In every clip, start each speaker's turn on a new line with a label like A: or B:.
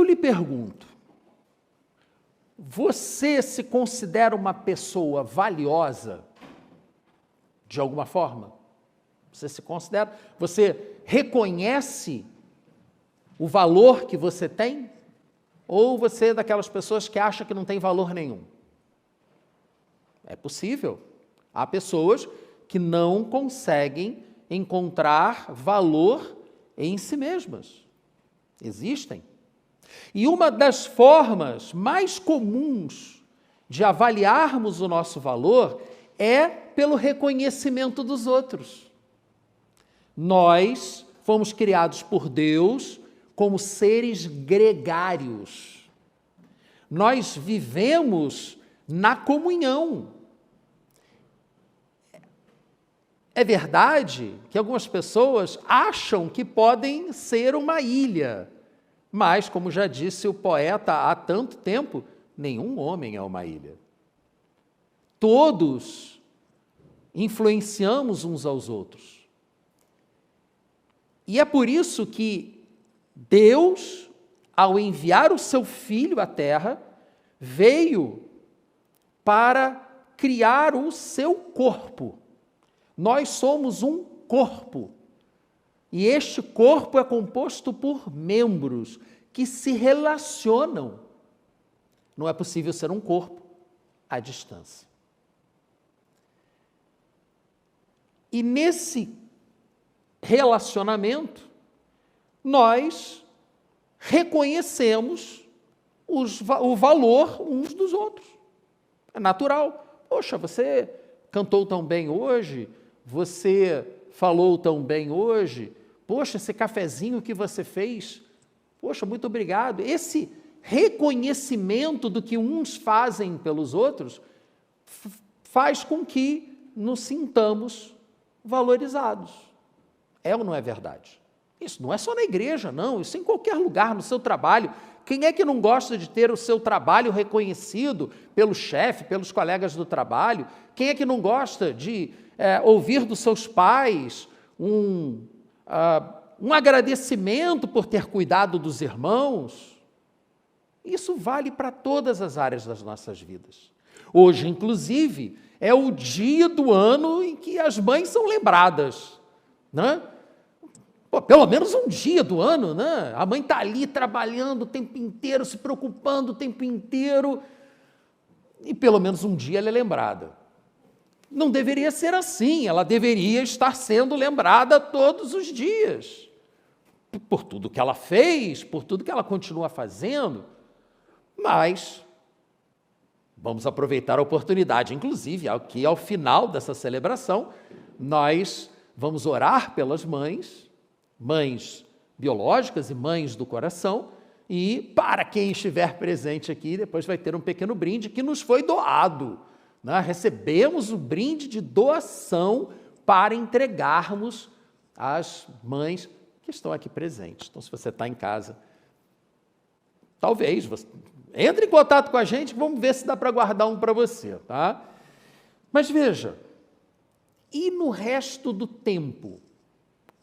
A: lhe pergunto, você se considera uma pessoa valiosa de alguma forma? Você se considera? Você reconhece o valor que você tem? Ou você é daquelas pessoas que acha que não tem valor nenhum? É possível. Há pessoas que não conseguem encontrar valor em si mesmas. Existem. E uma das formas mais comuns de avaliarmos o nosso valor é pelo reconhecimento dos outros. Nós fomos criados por Deus como seres gregários. Nós vivemos na comunhão. É verdade que algumas pessoas acham que podem ser uma ilha, mas, como já disse o poeta há tanto tempo, nenhum homem é uma ilha. Todos influenciamos uns aos outros. E é por isso que Deus, ao enviar o seu Filho à Terra, veio para criar o seu corpo. Nós somos um corpo. E este corpo é composto por membros que se relacionam. Não é possível ser um corpo à distância. E nesse relacionamento, nós reconhecemos o valor uns dos outros. É natural. Poxa, você cantou tão bem hoje, você falou tão bem hoje, poxa, esse cafezinho que você fez, poxa, muito obrigado. Esse reconhecimento do que uns fazem pelos outros faz com que nos sintamos valorizados. É ou não é verdade? Isso não é só na igreja, não, isso em qualquer lugar, no seu trabalho. Quem é que não gosta de ter o seu trabalho reconhecido pelo chefe, pelos colegas do trabalho? Quem é que não gosta de ouvir dos seus pais um agradecimento por ter cuidado dos irmãos? Isso vale para todas as áreas das nossas vidas. Hoje, inclusive, é o dia do ano em que as mães são lembradas, né? Pô, pelo menos um dia do ano, né? A mãe está ali trabalhando o tempo inteiro, se preocupando o tempo inteiro, e pelo menos um dia ela é lembrada. Não deveria ser assim, ela deveria estar sendo lembrada todos os dias, por tudo que ela fez, por tudo que ela continua fazendo, mas vamos aproveitar a oportunidade, inclusive, aqui ao final dessa celebração, nós vamos orar pelas mães biológicas e mães do coração, e para quem estiver presente aqui, depois vai ter um pequeno brinde que nos foi doado, né? Recebemos o brinde de doação para entregarmos às mães que estão aqui presentes. Então, se você está em casa, talvez, entre em contato com a gente, vamos ver se dá para guardar um para você, tá? Mas veja, e no resto do tempo,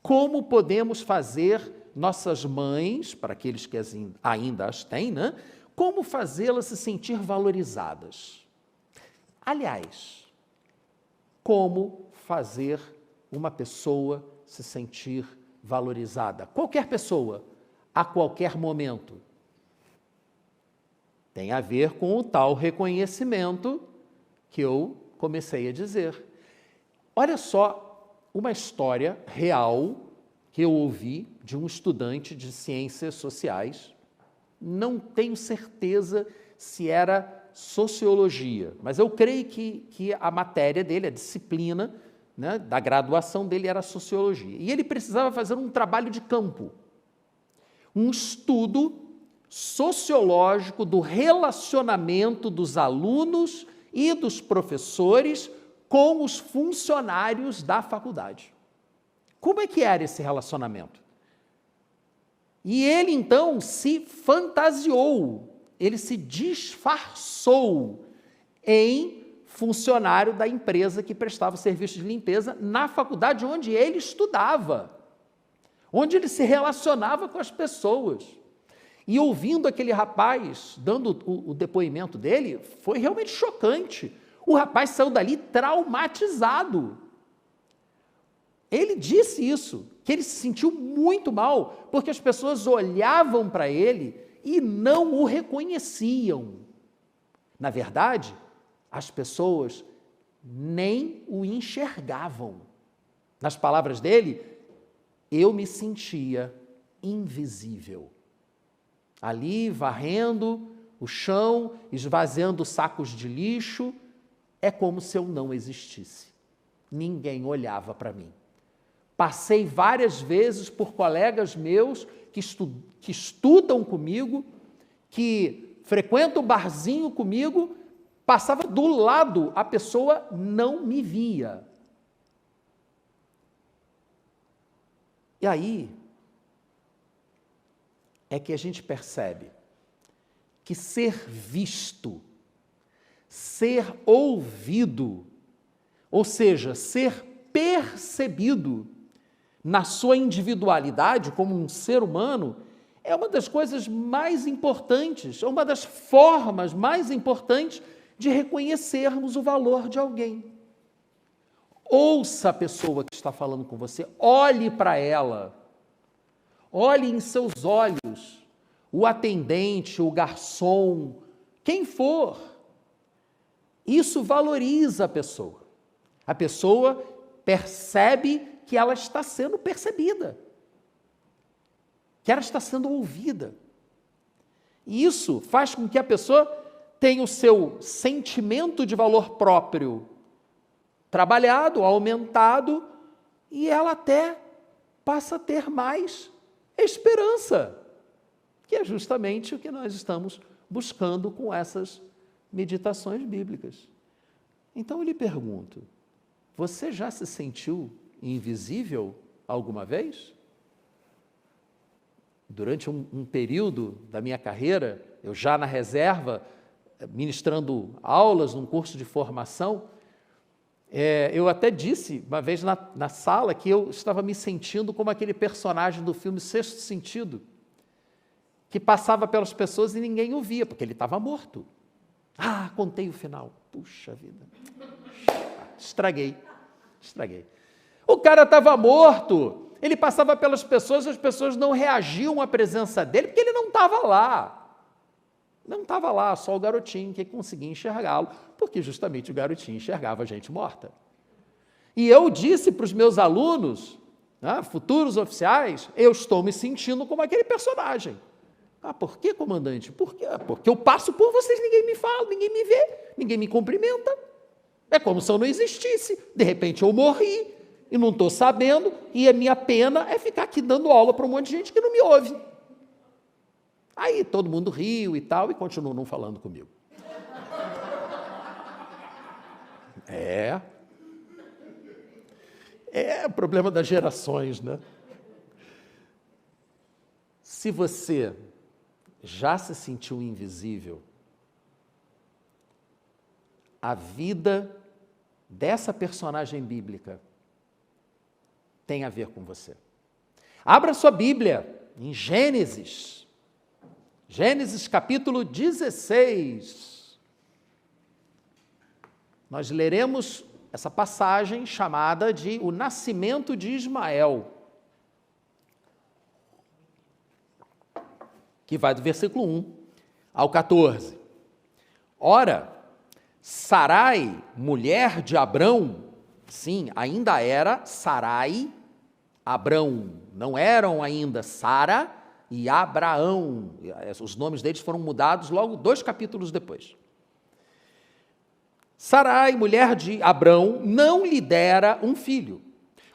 A: como podemos fazer nossas mães, para aqueles que ainda as têm, né? Como fazê-las se sentir valorizadas? Aliás, como fazer uma pessoa se sentir valorizada? Qualquer pessoa, a qualquer momento. Tem a ver com o tal reconhecimento que eu comecei a dizer. Olha só uma história real que eu ouvi de um estudante de ciências sociais. Não tenho certeza se era sociologia, mas eu creio que a matéria dele, a disciplina, né, da graduação dele era sociologia. E ele precisava fazer um trabalho de campo, um estudo sociológico do relacionamento dos alunos e dos professores com os funcionários da faculdade. Como é que era esse relacionamento? E ele, então, se fantasiou, ele se disfarçou em funcionário da empresa que prestava serviço de limpeza na faculdade onde ele estudava, onde ele se relacionava com as pessoas. E ouvindo aquele rapaz dando o depoimento dele, foi realmente chocante. O rapaz saiu dali traumatizado. Ele disse isso, que ele se sentiu muito mal, porque as pessoas olhavam para ele e não o reconheciam. Na verdade, as pessoas nem o enxergavam. Nas palavras dele, eu me sentia invisível. Ali, varrendo o chão, esvaziando sacos de lixo, é como se eu não existisse. Ninguém olhava para mim. Passei várias vezes por colegas meus que estudam comigo, que frequentam o barzinho comigo, passava do lado, a pessoa não me via. E aí é que a gente percebe que ser visto, ser ouvido, ou seja, ser percebido na sua individualidade como um ser humano, é uma das coisas mais importantes, é uma das formas mais importantes de reconhecermos o valor de alguém. Ouça a pessoa que está falando com você, olhe para ela, olhe em seus olhos, o atendente, o garçom, quem for. Isso valoriza a pessoa. A pessoa percebe que ela está sendo percebida, que ela está sendo ouvida. E isso faz com que a pessoa tenha o seu sentimento de valor próprio trabalhado, aumentado, e ela até passa a ter mais esperança, que é justamente o que nós estamos buscando com essas meditações bíblicas. Então eu lhe pergunto, você já se sentiu invisível alguma vez? Durante um período da minha carreira, eu já na reserva, ministrando aulas num curso de formação, eu até disse uma vez na sala que eu estava me sentindo como aquele personagem do filme Sexto Sentido, que passava pelas pessoas e ninguém o via, porque ele estava morto. Ah, contei o final. Puxa vida. Estraguei. O cara estava morto, ele passava pelas pessoas, as pessoas não reagiam à presença dele, porque ele não estava lá. Não estava lá, só o garotinho que conseguia enxergá-lo, porque justamente o garotinho enxergava a gente morta. E eu disse para os meus alunos, futuros oficiais, eu estou me sentindo como aquele personagem. Ah, por que, comandante? Por quê? Porque eu passo por vocês, ninguém me fala, ninguém me vê, ninguém me cumprimenta. É como se eu não existisse. De repente eu morri e não estou sabendo, e a minha pena é ficar aqui dando aula para um monte de gente que não me ouve. Aí todo mundo riu e tal, e continuou não falando comigo. É o problema das gerações, né? Se você já se sentiu invisível, a vida dessa personagem bíblica tem a ver com você. Abra sua Bíblia em Gênesis capítulo 16. Nós leremos essa passagem chamada de o nascimento de Ismael, que vai do versículo 1 ao 14. Ora, Sarai, mulher de Abrão, sim, ainda era Sarai, Abrão, não eram ainda Sara e Abraão, os nomes deles foram mudados logo 2 capítulos depois. Sarai, mulher de Abrão, não lhe dera um filho.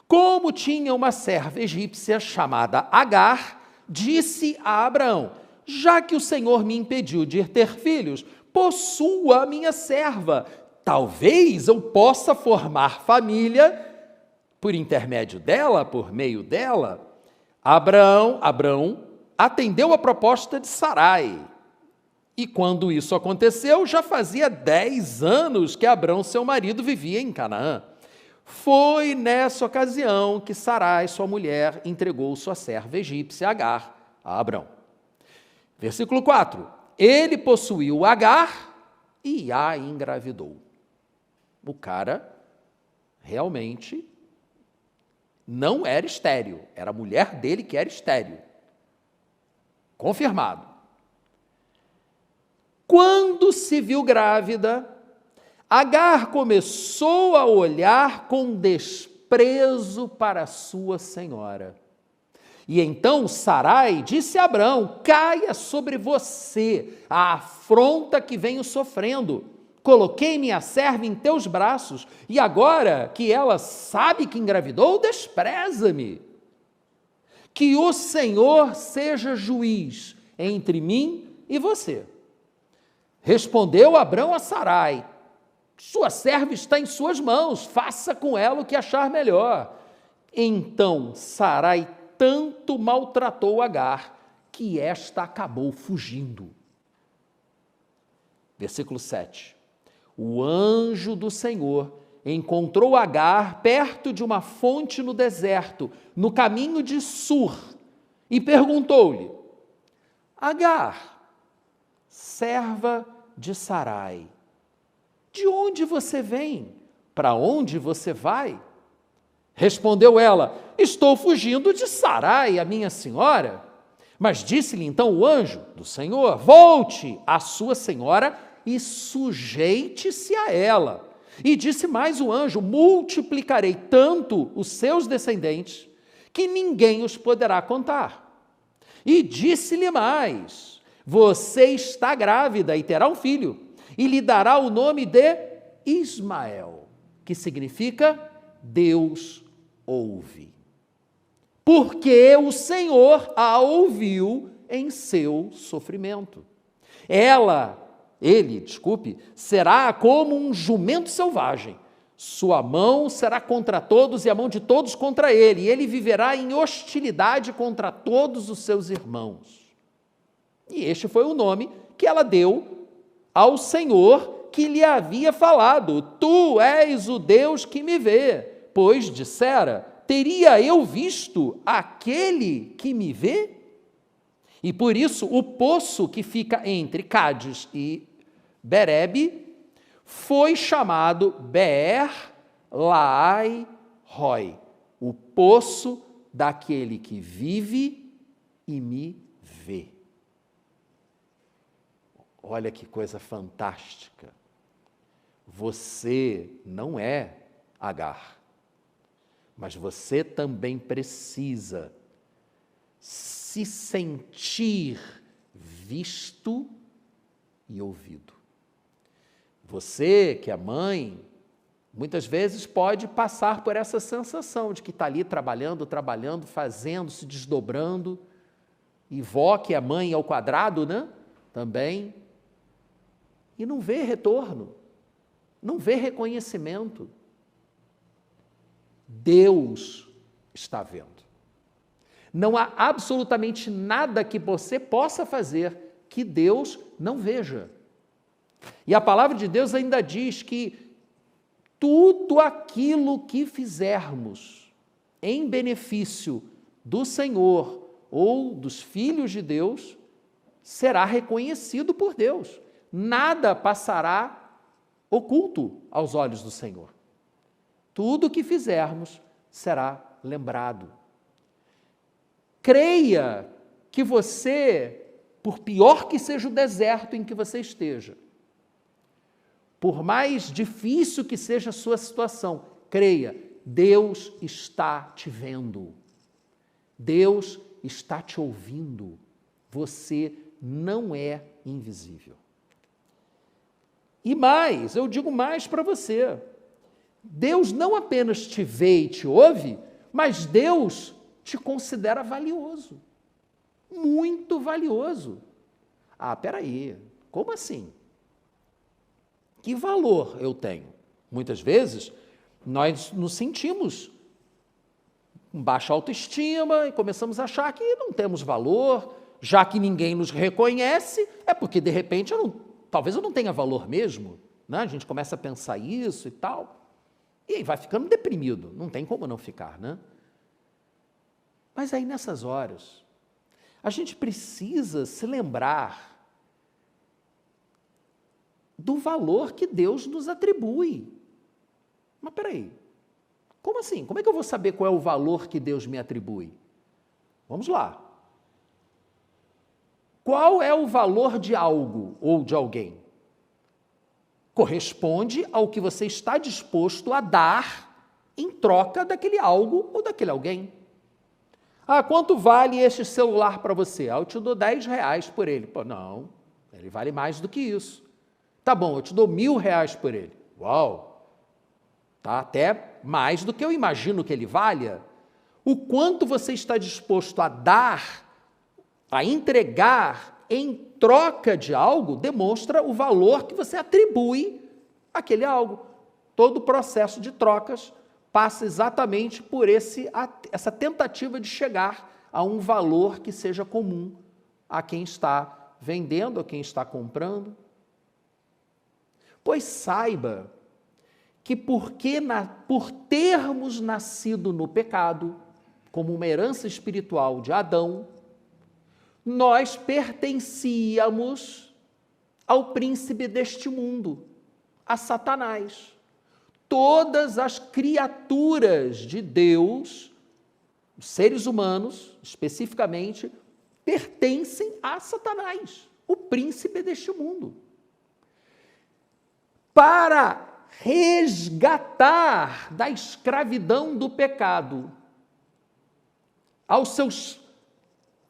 A: Como tinha uma serva egípcia chamada Agar, disse a Abraão, já que o Senhor me impediu de ter filhos, possua a minha serva, talvez eu possa formar família por intermédio dela, por meio dela. Abrão atendeu a proposta de Sarai. E quando isso aconteceu, já fazia 10 anos que Abrão, seu marido, vivia em Canaã. Foi nessa ocasião que Sarai, sua mulher, entregou sua serva egípcia Agar a Abrão. Versículo 4. Ele possuiu Agar e a engravidou. O cara realmente não era estéril, era a mulher dele que era estéril. Confirmado. Quando se viu grávida, Agar começou a olhar com desprezo para sua senhora. E então Sarai disse a Abrão: caia sobre você a afronta que venho sofrendo. Coloquei minha serva em teus braços, e agora que ela sabe que engravidou, despreza-me. Que o Senhor seja juiz entre mim e você. Respondeu Abrão a Sarai: sua serva está em suas mãos, faça com ela o que achar melhor. Então Sarai tanto maltratou Agar, que esta acabou fugindo. Versículo 7. O anjo do Senhor encontrou Agar perto de uma fonte no deserto, no caminho de Sur, e perguntou-lhe: Agar, serva de Sarai, de onde você vem? Para onde você vai? Respondeu ela: estou fugindo de Sarai, a minha senhora. Mas disse-lhe então o anjo do Senhor: volte à sua senhora e sujeite-se a ela. E disse mais o anjo: multiplicarei tanto os seus descendentes, que ninguém os poderá contar. E disse-lhe mais: você está grávida e terá um filho, e lhe dará o nome de Ismael, que significa Deus ouve. Porque o Senhor a ouviu em seu sofrimento. Ele, será como um jumento selvagem. Sua mão será contra todos e a mão de todos contra ele. E ele viverá em hostilidade contra todos os seus irmãos. E este foi o nome que ela deu ao Senhor que lhe havia falado: tu és o Deus que me vê. Pois dissera: teria eu visto aquele que me vê? E por isso o poço que fica entre Cádiz e Berebe foi chamado Beer Laai Roi, o poço daquele que vive e me vê. Olha que coisa fantástica. Você não é Agar, mas você também precisa se sentir visto e ouvido. Você, que é mãe, muitas vezes pode passar por essa sensação de que está ali trabalhando, fazendo, se desdobrando, e vó, que é mãe ao quadrado, né? Também, e não vê retorno, não vê reconhecimento. Deus está vendo. Não há absolutamente nada que você possa fazer que Deus não veja. E a palavra de Deus ainda diz que tudo aquilo que fizermos em benefício do Senhor ou dos filhos de Deus será reconhecido por Deus. Nada passará oculto aos olhos do Senhor. Tudo o que fizermos será lembrado. Creia que você, por pior que seja o deserto em que você esteja, por mais difícil que seja a sua situação, creia, Deus está te vendo. Deus está te ouvindo. Você não é invisível. E mais, eu digo mais para você. Deus não apenas te vê e te ouve, mas Deus te considera valioso. Muito valioso. Ah, peraí, como assim? Que valor eu tenho? Muitas vezes, nós nos sentimos com baixa autoestima e começamos a achar que não temos valor, já que ninguém nos reconhece, é porque, de repente, talvez eu não tenha valor mesmo. Né? A gente começa a pensar isso e tal, e aí vai ficando deprimido, não tem como não ficar, né? Mas aí, nessas horas, a gente precisa se lembrar do valor que Deus nos atribui. Mas peraí, como assim? Como é que eu vou saber qual é o valor que Deus me atribui? Vamos lá. Qual é o valor de algo ou de alguém? Corresponde ao que você está disposto a dar em troca daquele algo ou daquele alguém. Ah, quanto vale este celular para você? Ah, eu te dou R$10 por ele. Pô, não, ele vale mais do que isso. Tá bom, eu te dou R$1.000 por ele. Uau! Tá até mais do que eu imagino que ele valha. O quanto você está disposto a dar, a entregar em troca de algo, demonstra o valor que você atribui àquele algo. Todo o processo de trocas passa exatamente por essa tentativa de chegar a um valor que seja comum a quem está vendendo, a quem está comprando. Pois saiba que por termos nascido no pecado, como uma herança espiritual de Adão, nós pertencíamos ao príncipe deste mundo, a Satanás. Todas as criaturas de Deus, os seres humanos, especificamente, pertencem a Satanás, o príncipe deste mundo. Para resgatar da escravidão do pecado aos seus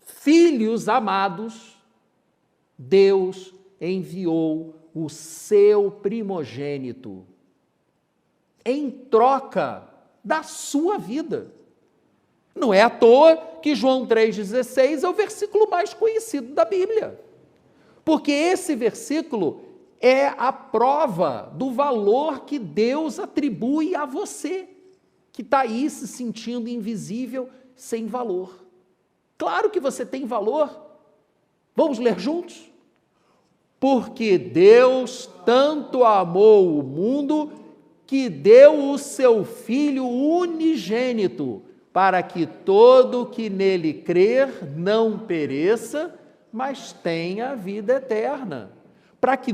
A: filhos amados, Deus enviou o seu primogênito em troca da sua vida. Não é à toa que João 3,16 é o versículo mais conhecido da Bíblia, porque esse versículo é a prova do valor que Deus atribui a você, que está aí se sentindo invisível, sem valor. Claro que você tem valor. Vamos ler juntos? Porque Deus tanto amou o mundo que deu o seu Filho unigênito, para que todo que nele crer não pereça, mas tenha a vida eterna. Para que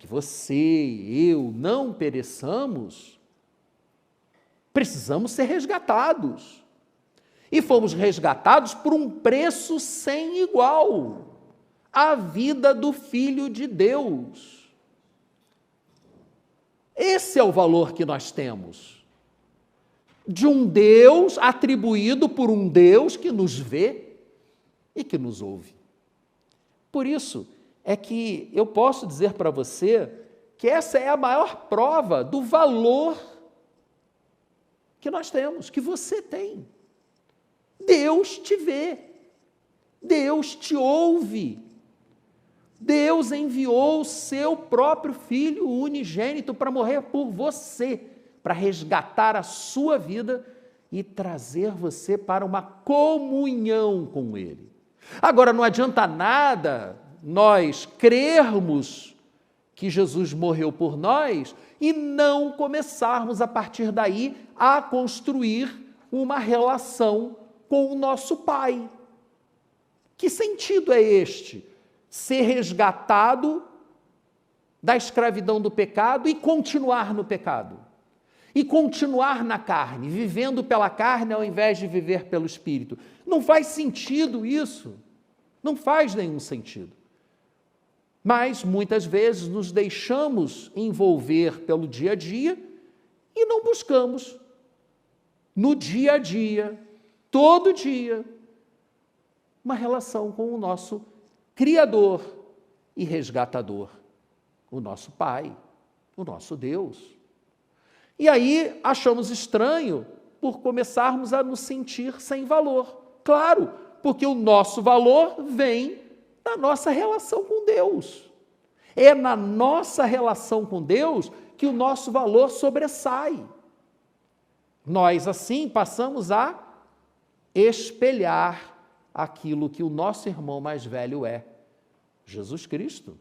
A: você, eu, não pereçamos, precisamos ser resgatados. E fomos resgatados por um preço sem igual, a vida do Filho de Deus. Esse é o valor que nós temos, de um Deus atribuído por um Deus que nos vê e que nos ouve. Por isso é que eu posso dizer para você que essa é a maior prova do valor que nós temos, que você tem. Deus te vê, Deus te ouve, Deus enviou o seu próprio Filho unigênito para morrer por você, para resgatar a sua vida e trazer você para uma comunhão com Ele. Agora, não adianta nada nós crermos que Jesus morreu por nós e não começarmos a partir daí a construir uma relação com o nosso Pai. Que sentido é este? Ser resgatado da escravidão do pecado e continuar no pecado. E continuar na carne, vivendo pela carne ao invés de viver pelo Espírito. Não faz sentido isso. Não faz nenhum sentido. Mas, muitas vezes, nos deixamos envolver pelo dia a dia e não buscamos, no dia a dia, todo dia, uma relação com o nosso Criador e Resgatador, o nosso Pai, o nosso Deus. E aí achamos estranho por começarmos a nos sentir sem valor. Claro, porque o nosso valor vem da nossa relação com Deus. É na nossa relação com Deus que o nosso valor sobressai. Nós, assim, passamos a espelhar aquilo que o nosso irmão mais velho é, Jesus Cristo.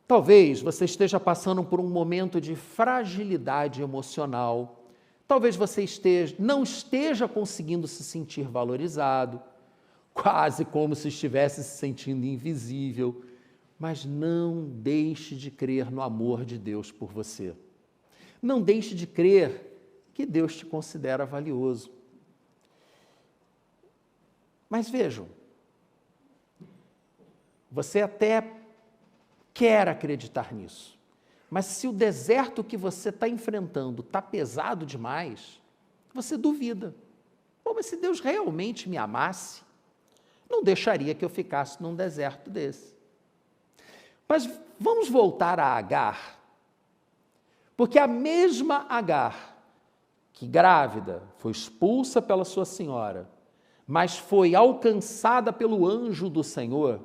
A: Talvez você esteja passando por um momento de fragilidade emocional, Talvez você não esteja conseguindo se sentir valorizado, quase como se estivesse se sentindo invisível, mas não deixe de crer no amor de Deus por você. Não deixe de crer que Deus te considera valioso. Mas vejam, você até quer acreditar nisso, mas se o deserto que você está enfrentando está pesado demais, você duvida. Bom, mas se Deus realmente me amasse, não deixaria que eu ficasse num deserto desse. Mas vamos voltar a Agar, porque a mesma Agar, que grávida, foi expulsa pela sua senhora, mas foi alcançada pelo anjo do Senhor,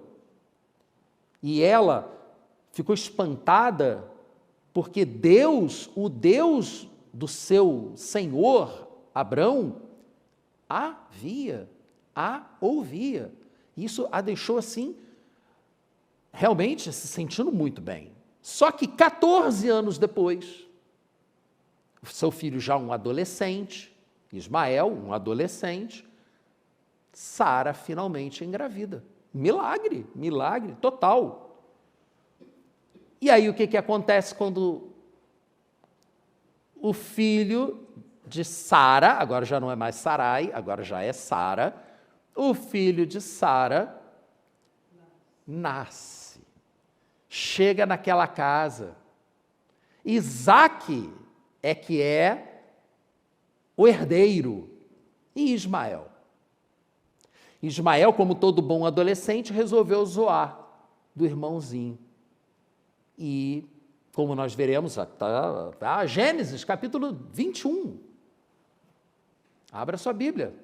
A: e ela ficou espantada, porque Deus, o Deus do seu senhor, Abrão, a ouvia. Isso a deixou assim, realmente se sentindo muito bem. Só que 14 anos depois, seu filho já um adolescente, Ismael, um adolescente, Sara finalmente engravida. Milagre, milagre total. E aí o que acontece quando o filho de Sara, agora já não é mais Sarai, agora já é Sara, o filho de Sara nasce, chega naquela casa. Isaque é que é o herdeiro, e Ismael. Ismael, como todo bom adolescente, resolveu zoar do irmãozinho. E, como nós veremos, Gênesis, capítulo 21. Abra sua Bíblia.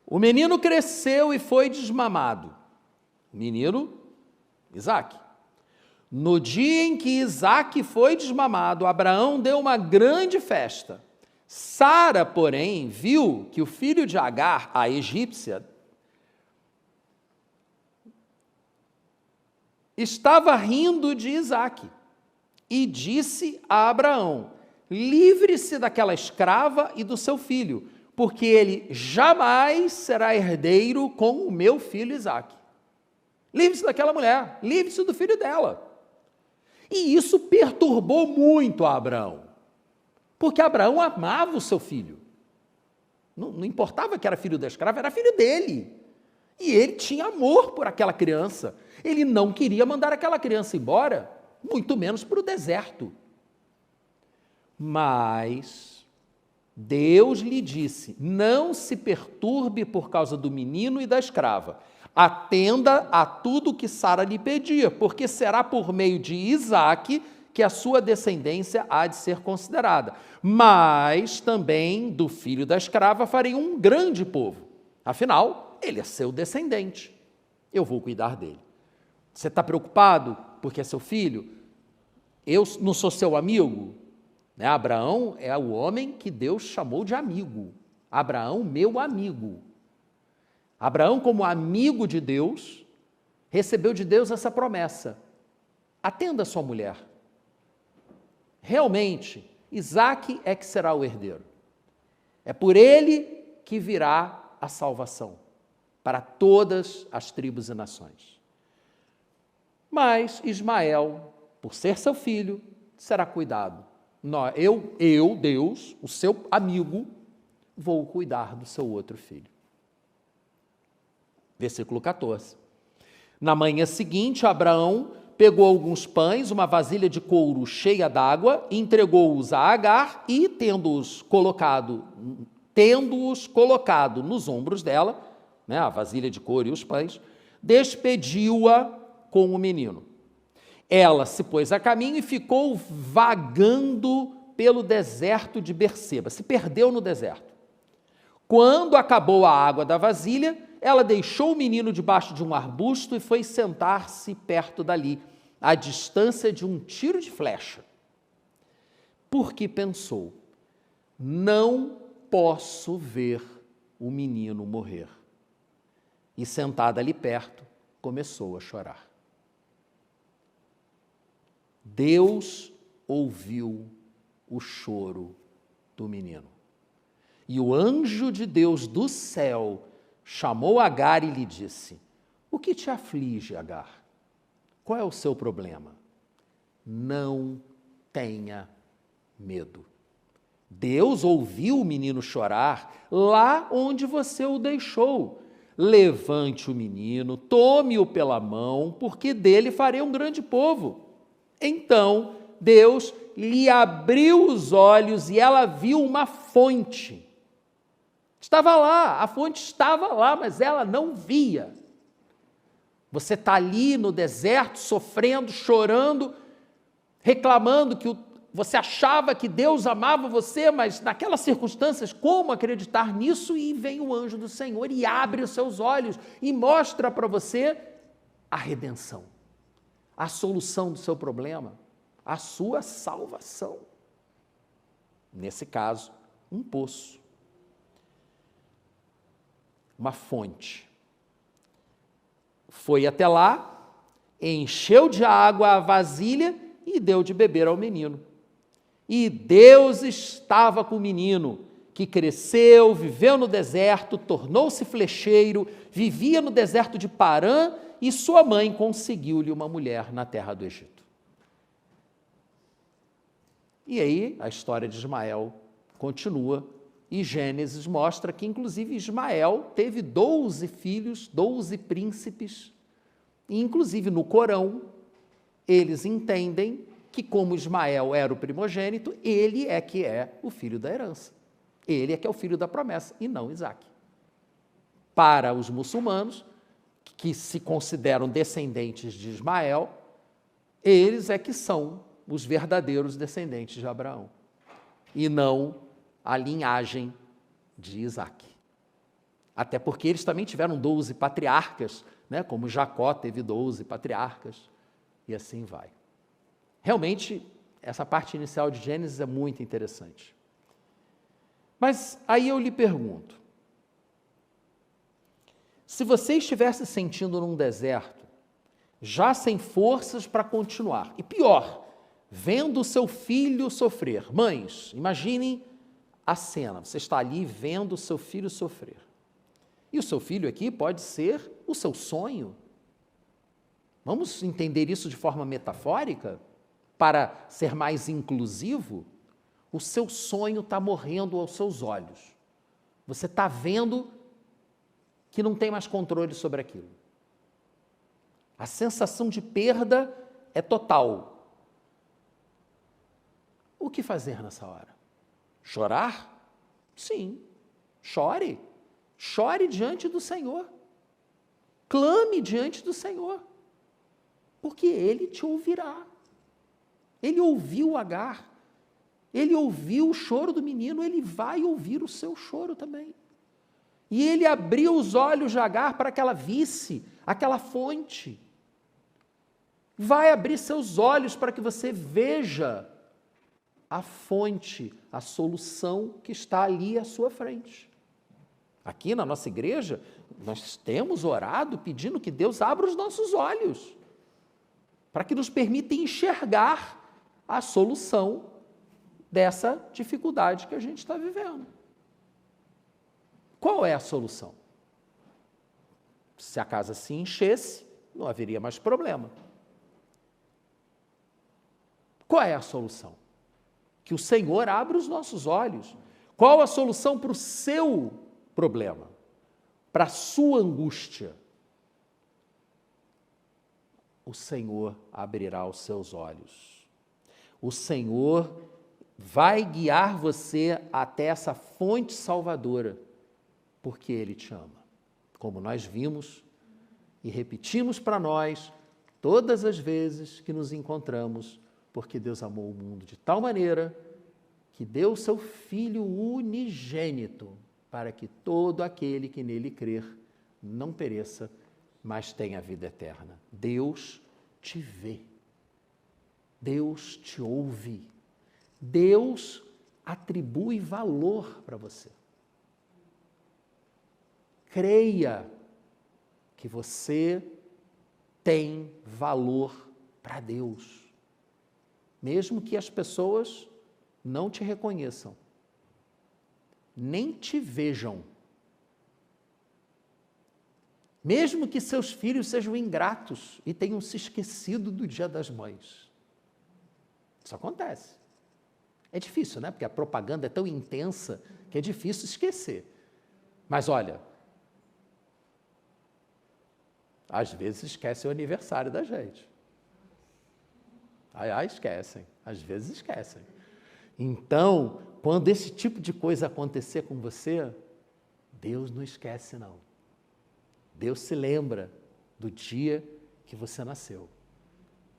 A: O menino cresceu e foi desmamado. O menino, Isaque. No dia em que Isaque foi desmamado, Abraão deu uma grande festa. Sara, porém, viu que o filho de Agar, a egípcia, estava rindo de Isaque e disse a Abraão: livre-se daquela escrava e do seu filho, porque ele jamais será herdeiro com o meu filho Isaque. Livre-se daquela mulher, livre-se do filho dela. E isso perturbou muito a Abraão, porque Abraão amava o seu filho. Não importava que era filho da escrava, era filho dele. E ele tinha amor por aquela criança. Ele não queria mandar aquela criança embora, muito menos para o deserto. Mas Deus lhe disse: não se perturbe por causa do menino e da escrava. Atenda a tudo que Sara lhe pedia, porque será por meio de Isaque que a sua descendência há de ser considerada. Mas também do filho da escrava farei um grande povo. Afinal, ele é seu descendente. Eu vou cuidar dele. Você está preocupado porque é seu filho? Eu não sou seu amigo? Né? Abraão é o homem que Deus chamou de amigo. Abraão, meu amigo. Abraão, como amigo de Deus, recebeu de Deus essa promessa: atenda a sua mulher. Realmente, Isaque é que será o herdeiro. É por ele que virá a salvação para todas as tribos e nações. Mas Ismael, por ser seu filho, será cuidado. Eu, Deus, o seu amigo, vou cuidar do seu outro filho. Versículo 14. Na manhã seguinte, Abraão pegou alguns pães, uma vasilha de couro cheia d'água, entregou-os a Agar e, tendo-os colocado nos ombros dela, né, a vasilha de couro e os pães, despediu-a com o menino. Ela se pôs a caminho e ficou vagando pelo deserto de Berseba, se perdeu no deserto. Quando acabou a água da vasilha, ela deixou o menino debaixo de um arbusto e foi sentar-se perto dali, à distância de um tiro de flecha. Porque pensou: não posso ver o menino morrer. e, sentada ali perto, começou a chorar. Deus ouviu o choro do menino. E o anjo de Deus do céu chamou Agar e lhe disse: o que te aflige, Agar? Qual é o seu problema? Não tenha medo. Deus ouviu o menino chorar lá onde você o deixou. Levante o menino, tome-o pela mão, porque dele farei um grande povo. Então Deus lhe abriu os olhos e ela viu uma fonte. Estava lá, a fonte estava lá, mas ela não via. Você está ali no deserto, sofrendo, chorando, reclamando que você achava que Deus amava você, mas naquelas circunstâncias, como acreditar nisso? E vem o anjo do Senhor e abre os seus olhos e mostra para você a redenção, a solução do seu problema, a sua salvação. Nesse caso, um poço, uma fonte. Foi até lá, encheu de água a vasilha e deu de beber ao menino. E Deus estava com o menino, que cresceu, viveu no deserto, tornou-se flecheiro, vivia no deserto de Parã, e sua mãe conseguiu-lhe uma mulher na terra do Egito. E aí a história de Ismael continua, e Gênesis mostra que, inclusive, Ismael teve 12 filhos, 12 príncipes, e, inclusive, no Corão, eles entendem que, como Ismael era o primogênito, ele é que é o filho da herança. Ele é que é o filho da promessa, e não Isaque. Para os muçulmanos, que se consideram descendentes de Ismael, eles é que são os verdadeiros descendentes de Abraão, e não a linhagem de Isaque. Até porque eles também tiveram 12 patriarcas, né? Como Jacó teve 12 patriarcas, e assim vai. Realmente, essa parte inicial de Gênesis é muito interessante. Mas aí eu lhe pergunto, se você estivesse sentindo num deserto, já sem forças para continuar, e pior, vendo o seu filho sofrer. Mães, imaginem a cena, você está ali vendo o seu filho sofrer. E o seu filho aqui pode ser o seu sonho. Vamos entender isso de forma metafórica? Para ser mais inclusivo? O seu sonho está morrendo aos seus olhos. Você está vendo que não tem mais controle sobre aquilo. A sensação de perda é total. O que fazer nessa hora? Chorar? Sim, chore. Chore diante do Senhor. Clame diante do Senhor. Porque Ele te ouvirá. Ele ouviu Agar. Ele ouviu o choro do menino, Ele vai ouvir o seu choro também. E Ele abriu os olhos de Agar para que ela visse aquela fonte. Vai abrir seus olhos para que você veja a fonte, a solução que está ali à sua frente. Aqui na nossa igreja, nós temos orado pedindo que Deus abra os nossos olhos, para que nos permita enxergar a solução dessa dificuldade que a gente está vivendo. Qual é a solução? Se a casa se enchesse, não haveria mais problema. Qual é a solução? Que o Senhor abra os nossos olhos. Qual a solução para o seu problema? Para a sua angústia? O Senhor abrirá os seus olhos. O Senhor vai guiar você até essa fonte salvadora, porque Ele te ama. Como nós vimos e repetimos para nós todas as vezes que nos encontramos, porque Deus amou o mundo de tal maneira que deu o seu Filho unigênito para que todo aquele que nele crer não pereça, mas tenha vida eterna. Deus te vê. Deus te ouve. Deus atribui valor para você. Creia que você tem valor para Deus, mesmo que as pessoas não te reconheçam, nem te vejam, mesmo que seus filhos sejam ingratos e tenham se esquecido do Dia das Mães. Isso acontece. É difícil, né? Porque a propaganda é tão intensa que é difícil esquecer. Mas olha, às vezes esquecem o aniversário da gente. Esquecem. Às vezes esquecem. Então, quando esse tipo de coisa acontecer com você, Deus não esquece, não. Deus se lembra do dia que você nasceu.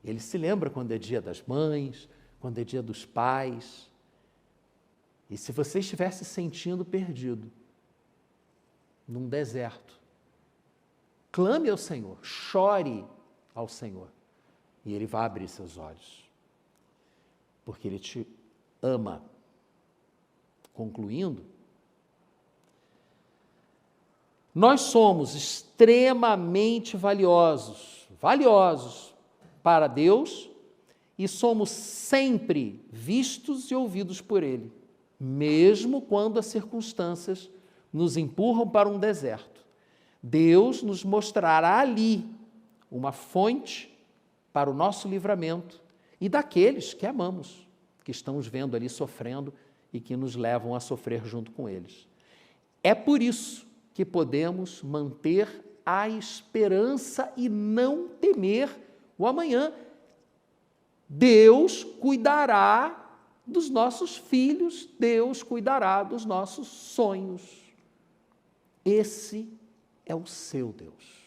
A: Ele se lembra quando é dia das mães, quando é dia dos pais. E se você estiver se sentindo perdido, num deserto, clame ao Senhor, chore ao Senhor, e Ele vai abrir seus olhos, porque Ele te ama. Concluindo, nós somos extremamente valiosos para Deus e somos sempre vistos e ouvidos por Ele, mesmo quando as circunstâncias nos empurram para um deserto. Deus nos mostrará ali uma fonte para o nosso livramento e daqueles que amamos, que estamos vendo ali sofrendo e que nos levam a sofrer junto com eles. É por isso que podemos manter a esperança e não temer o amanhã. Deus cuidará dos nossos filhos, Deus cuidará dos nossos sonhos. Esse é o seu Deus.